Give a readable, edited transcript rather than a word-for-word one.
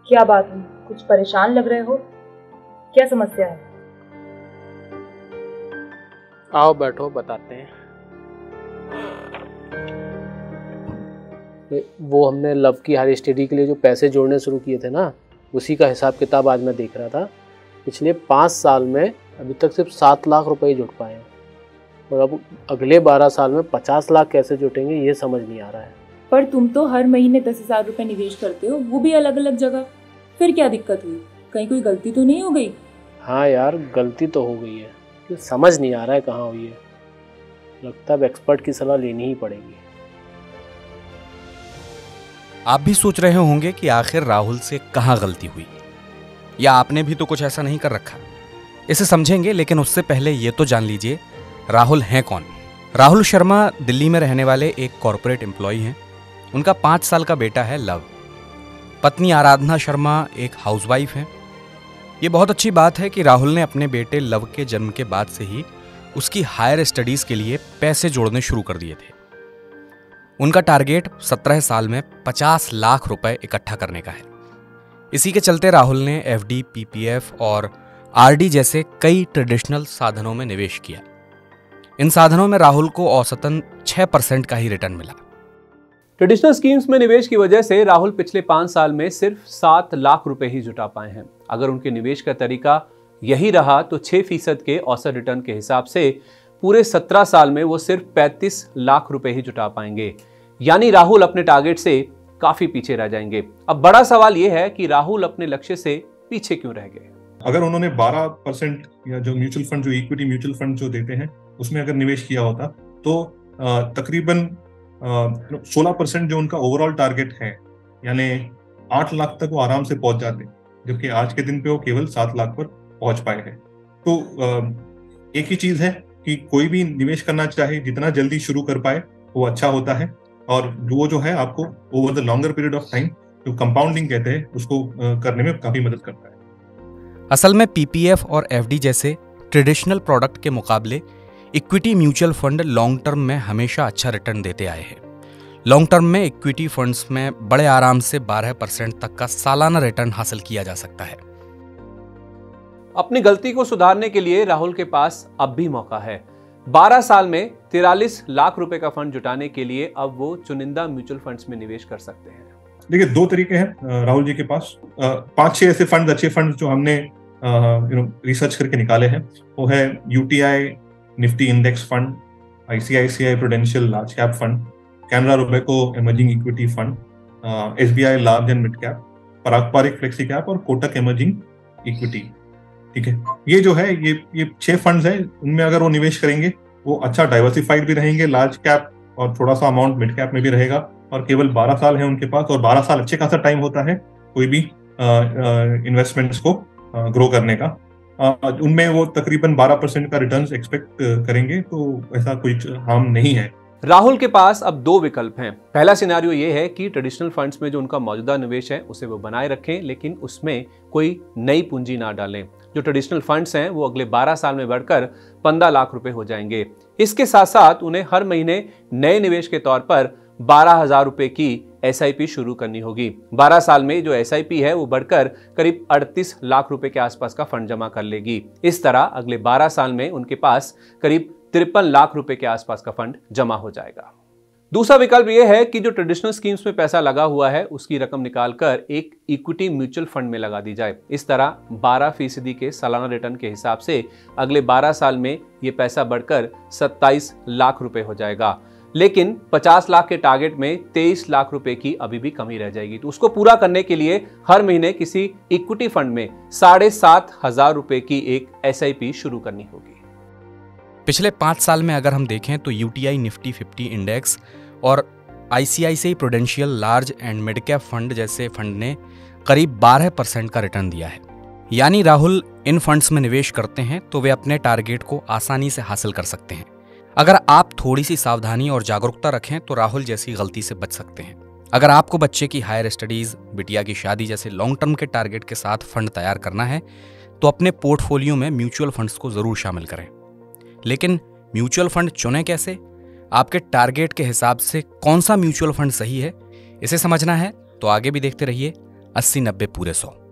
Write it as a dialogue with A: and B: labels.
A: क्या बात हुई? कुछ परेशान लग रहे हो, क्या समस्या है?
B: आओ बैठो, बताते हैं। वो हमने लव की हायर स्टडी के लिए जो पैसे जोड़ने शुरू किए थे ना, उसी का हिसाब किताब आज मैं देख रहा था। पिछले 5 साल में अभी तक सिर्फ 7 लाख रुपए ही जुट पाए हैं, और अब अगले 12 साल में 50 लाख कैसे जुटेंगे ये समझ नहीं आ रहा है।
A: पर तुम तो हर महीने 10,000 रुपए निवेश करते हो, वो भी अलग अलग जगह। फिर क्या दिक्कत हुई? कहीं कोई गलती तो नहीं हो गई?
B: हाँ यार, गलती तो हो गई है, कि समझ नहीं आ रहा है कहाँ हुई है। लगता है एक्सपर्ट की सलाह लेनी ही पड़ेगी।
C: आप भी सोच रहे होंगे कि आखिर राहुल से कहाँ गलती हुई, या आपने भी तो कुछ ऐसा नहीं कर रखा। इसे समझेंगे, लेकिन उससे पहले ये तो जान लीजिए राहुल हैं कौन। राहुल शर्मा दिल्ली में रहने वाले एक कॉरपोरेट एम्प्लॉय हैं। उनका 5 साल का बेटा है लव। पत्नी आराधना शर्मा एक हाउसवाइफ हैं। ये बहुत अच्छी बात है कि राहुल ने अपने बेटे लव के जन्म के बाद से ही उसकी हायर स्टडीज के लिए पैसे जोड़ने शुरू कर दिए थे। उनका टारगेट 17 साल में 50 लाख रुपए इकट्ठा करने का है। इसी के चलते राहुल ने एफडी, पीपीएफ और आरडी जैसे कई ट्रेडिशनल साधनों में निवेश किया। इन साधनों में राहुल को औसतन 6% का ही रिटर्न मिला।
D: ट्रेडिशनल स्कीम्स में निवेश की वजह से राहुल पिछले 5 साल में सिर्फ 7 लाख रुपए ही जुटा पाए हैं। अगर उनके निवेश का तरीका यही रहा तो 6% के औसत रिटर्न के हिसाब से पूरे 17 साल में वो सिर्फ 35 लाख रुपए ही जुटा पाएंगे। यानी राहुल अपने टारगेट से काफी पीछे रह जाएंगे। अब बड़ा सवाल यह है कि राहुल अपने लक्ष्य से पीछे क्यों रह गए।
E: अगर उन्होंने 12% या जो म्यूचुअल फंड, जो इक्विटी म्यूचुअल फंड जो देते हैं, उसमें अगर निवेश किया होता तो तकरीबन 16% जो उनका ओवरऑल टारगेट है, यानी 8 लाख तक वो आराम से पहुंच जाते, जबकि आज के दिन पे वो केवल 7 लाख पर पहुंच पाए हैं। तो एक ही चीज है कि कोई भी निवेश करना चाहे, जितना जल्दी शुरू कर पाए वो अच्छा होता है, और वो जो है आपको over the longer period of time, जो कंपाउंडिंग कहते हैं, उसको करने में काफी मदद करता है।
C: असल में पीपीएफ और एफडी जैसे ट्रेडिशनल प्रोडक्ट के मुकाबले equity mutual fund long term में हमेशा अच्छा रिटर्न देते आए हैं। लॉन्ग टर्म में इक्विटी फंड्स में बड़े आराम से 12% तक का सालाना रिटर्न हासिल किया जा सकता है।
D: अपनी गलती को सुधारने के लिए राहुल के पास अब भी मौका है। 12 साल में 43 लाख रुपए का फंड जुटाने के लिए अब वो चुनिंदा म्यूचुअल फंड्स में निवेश कर सकते हैं।
E: देखिए, 2 तरीके हैं राहुल जी के पास। 5-6 ऐसे फंड, अच्छे फंड जो हमने रिसर्च करके निकाले हैं, वो है UTI Nifty index fund, ICICI prudential large cap fund, Canara Robeco emerging equity fund, SBI large and mid cap, पारंपरिक फ्लेक्सी कैप और कोटक इमर्जिंग इक्विटी। ठीक है, ये जो है ये 6 फंड्स हैं। उनमें अगर वो निवेश करेंगे, वो अच्छा डाइवर्सिफाइड भी रहेंगे, लार्ज कैप और थोड़ा सा अमाउंट मिड कैप में भी रहेगा, और केवल 12 साल है उनके पास, और 12 साल अच्छे खासा टाइम होता है कोई भी इन्वेस्टमेंट्स को ग्रो करने का। उनमें वो तकरीबन 12% का रिटर्न्स एक्सपेक्ट करेंगे, तो ऐसा कोई हार्म नहीं है।
D: राहुल के पास अब 2 विकल्प हैं। पहला सिनेरियो ये है कि ट्रेडिशनल फंड्स में जो उनका मौजूदा निवेश है उसे वो बनाए रखें, लेकिन उसमें कोई नई पूंजी ना डालें। जो ट्रेडिशनल फंड्स हैं वो अगले 12 साल में बढ़कर 15 लाख रुपए हो जाएंगे। इसके साथ साथ उन्हें हर महीने नए निवेश के तौर पर 12,000 रुपए की एसआईपी शुरू करनी होगी। 12 साल में जो एसआईपी है वो बढ़कर करीब 38 लाख रुपए के आसपास का फंड जमा कर लेगी। इस तरह अगले 12 साल में उनके पास करीब 53 लाख रुपए के आसपास का फंड जमा हो जाएगा। दूसरा विकल्प यह है कि जो ट्रेडिशनल स्कीम्स में पैसा लगा हुआ है उसकी रकम निकालकर एक इक्विटी म्यूचुअल फंड में लगा दी जाए। इस तरह 12% के सालाना रिटर्न के हिसाब से अगले 12 साल में यह पैसा बढ़कर 27 लाख रुपए हो जाएगा। लेकिन 50 लाख के टारगेट में 23 लाख रुपए की अभी भी कमी रह जाएगी। तो उसको पूरा करने के लिए हर महीने किसी इक्विटी फंड में 7,500 रुपए की एक एसआईपी शुरू करनी होगी।
C: पिछले 5 साल में अगर हम देखें तो यूटीआई निफ्टी 50 इंडेक्स और ICICI prudential large and mid cap fund जैसे फंड ने करीब 12% का रिटर्न दिया है। यानी राहुल इन फंड्स में निवेश करते हैं तो वे अपने टारगेट को आसानी से हासिल कर सकते हैं। अगर आप थोड़ी सी सावधानी और जागरूकता रखें तो राहुल जैसी गलती से बच सकते हैं। अगर आपको बच्चे की हायर स्टडीज, बिटिया की शादी जैसे लॉन्ग टर्म के टारगेट के साथ फंड तैयार करना है तो अपने पोर्टफोलियो में म्यूचुअल फंड्स को जरूर शामिल करें। लेकिन म्यूचुअल फंड चुनें कैसे? आपके टारगेट के हिसाब से कौन सा म्यूचुअल फंड सही है, इसे समझना है तो आगे भी देखते रहिए 80-90 पूरे 100।